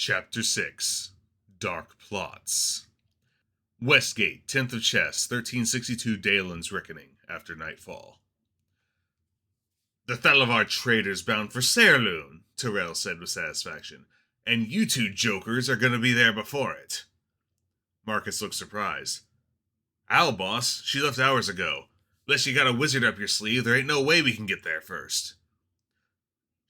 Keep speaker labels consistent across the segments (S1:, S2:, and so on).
S1: Chapter 6 Dark Plots Westgate, 10th of Chess, 1362 Dalen's Reckoning, after nightfall. "The Thalavar traders bound for Saerloon," Tyrell said with satisfaction, "and you two jokers are going to be there before it." Marcus looked surprised. "Ow, boss, she left hours ago. Unless you got a wizard up your sleeve, there ain't no way we can get there first."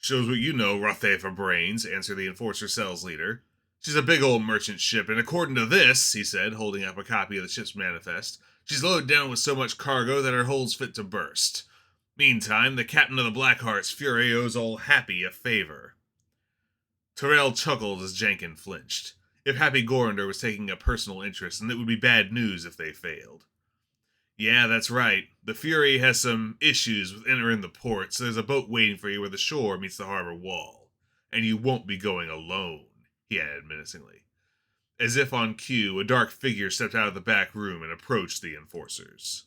S1: "Shows what you know, Rothe for brains," answered the Enforcer Cell's leader. "She's a big old merchant ship, and according to this," he said, holding up a copy of the ship's manifest, "she's loaded down with so much cargo that her hold's fit to burst. Meantime, the captain of the Blackheart's Fury owes old Happy a favor." Tyrell chuckled as Jenkin flinched. If Happy Gorinder was taking a personal interest, then it would be bad news if they failed. "Yeah, that's right. The Fury has some issues with entering the port, so there's a boat waiting for you where the shore meets the harbor wall. And you won't be going alone," he added menacingly. As if on cue, a dark figure stepped out of the back room and approached the enforcers.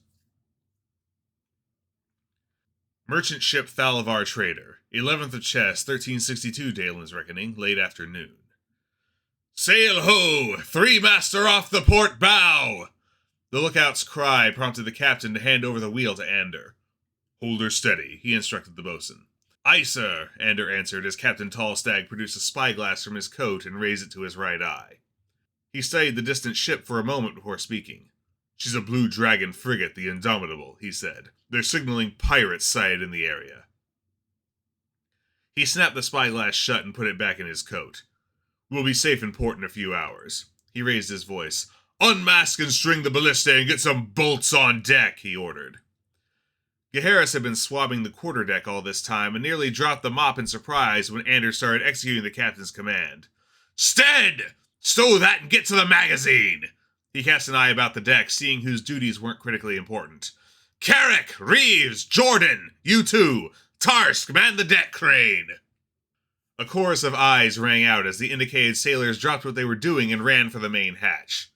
S1: Merchant ship Thalavar Trader, 11th of Chess, 1362 Dalen's Reckoning, late afternoon. "Sail ho! Three master off the port bow!" The lookout's cry prompted the captain to hand over the wheel to Ander. "Hold her steady," he instructed the boatswain. "Aye, sir," Ander answered as Captain Tallstag produced a spyglass from his coat and raised it to his right eye. He studied the distant ship for a moment before speaking. "She's a Blue Dragon frigate, the Indomitable," he said. "They're signaling pirates sighted in the area." He snapped the spyglass shut and put it back in his coat. "We'll be safe in port in a few hours." He raised his voice. "Unmask and string the ballista and get some bolts on deck," he ordered. Gaheris had been swabbing the quarterdeck all this time and nearly dropped the mop in surprise when Anders started executing the captain's command. "Stead! Stow that and get to the magazine!" He cast an eye about the deck, seeing whose duties weren't critically important. "Carrick! Reeves! Jordan! You two! Tarsk, man the deck crane!" A chorus of eyes rang out as the indicated sailors dropped what they were doing and ran for the main hatch.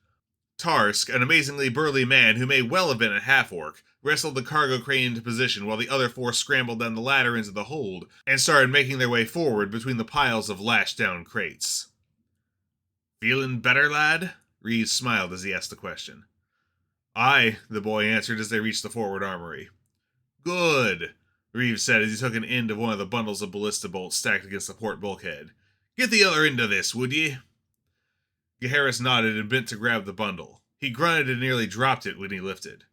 S1: Tarsk, an amazingly burly man who may well have been a half-orc, wrestled the cargo crane into position while the other four scrambled down the ladder into the hold and started making their way forward between the piles of lashed-down crates. "Feeling better, lad?" Reeves smiled as he asked the question. "Aye," the boy answered as they reached the forward armory. "Good," Reeves said as he took an end of one of the bundles of ballista bolts stacked against the port bulkhead. "Get the other end of this, would ye?" Gaheris nodded and bent to grab the bundle. He grunted and nearly dropped it when he lifted.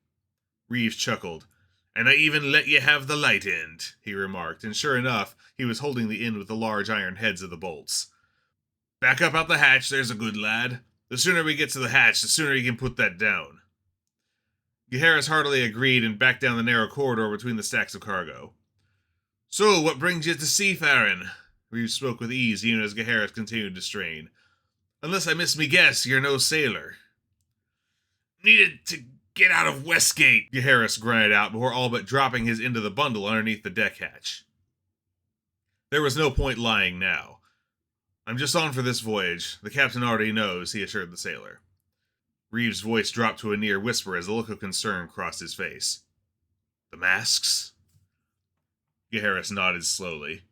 S1: Reeves chuckled. "And I even let ye have the light end," he remarked, and sure enough, he was holding the end with the large iron heads of the bolts. "Back up out the hatch, there's a good lad. The sooner we get to the hatch, the sooner you can put that down." Gaheris heartily agreed and backed down the narrow corridor between the stacks of cargo. "So, what brings you to seafaring?" Reeves spoke with ease even as Gaheris continued to strain. "Unless I miss me guess, you're no sailor." "Needed to get out of Westgate," Gaheris grunted out before all but dropping his end of the bundle underneath the deck hatch. There was no point lying now. "I'm just on for this voyage. The captain already knows," he assured the sailor. Reeves' voice dropped to a near whisper as a look of concern crossed his face. "The masks?" Gaheris nodded slowly.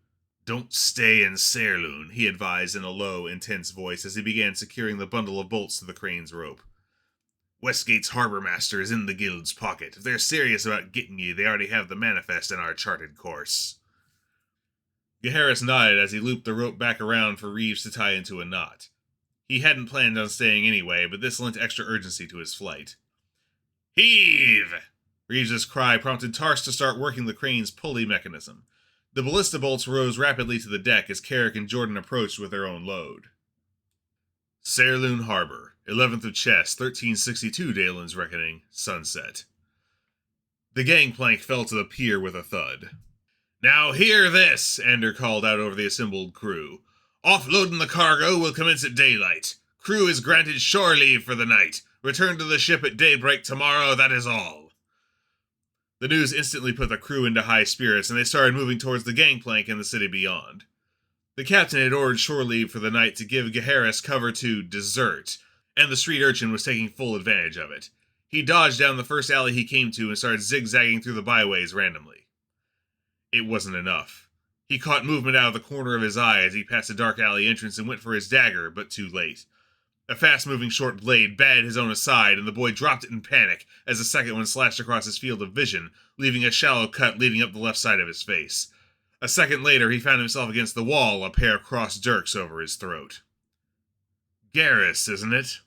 S1: "Don't stay in Saerloon," he advised in a low, intense voice as he began securing the bundle of bolts to the crane's rope. "Westgate's harbor master is in the guild's pocket. If they're serious about getting you, they already have the manifest in our charted course." Gaheris nodded as he looped the rope back around for Reeves to tie into a knot. He hadn't planned on staying anyway, but this lent extra urgency to his flight. "Heave!" Reeves' cry prompted Tarsk to start working the crane's pulley mechanism. The ballista bolts rose rapidly to the deck as Carrick and Jordan approached with their own load. Saerloon Harbor, 11th of Chess, 1362 Dalen's Reckoning, sunset. The gangplank fell to the pier with a thud. "Now hear this," Ander called out over the assembled crew. "Offloading the cargo will commence at daylight. Crew is granted shore leave for the night. Return to the ship at daybreak tomorrow, that is all." The news instantly put the crew into high spirits, and they started moving towards the gangplank and the city beyond. The captain had ordered shore leave for the night to give Gaheris cover to desert, and the street urchin was taking full advantage of it. He dodged down the first alley he came to and started zigzagging through the byways randomly. It wasn't enough. He caught movement out of the corner of his eye as he passed a dark alley entrance and went for his dagger, but too late. A fast-moving short blade batted his own aside, and the boy dropped it in panic as the second one slashed across his field of vision, leaving a shallow cut leading up the left side of his face. A second later, he found himself against the wall, a pair of crossed dirks over his throat. Gaheris, isn't it?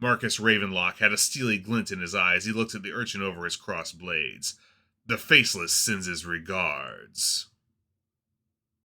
S1: Marcus Ravenlock had a steely glint in his eye as he looked at the urchin over his crossed blades. The Faceless sends his regards.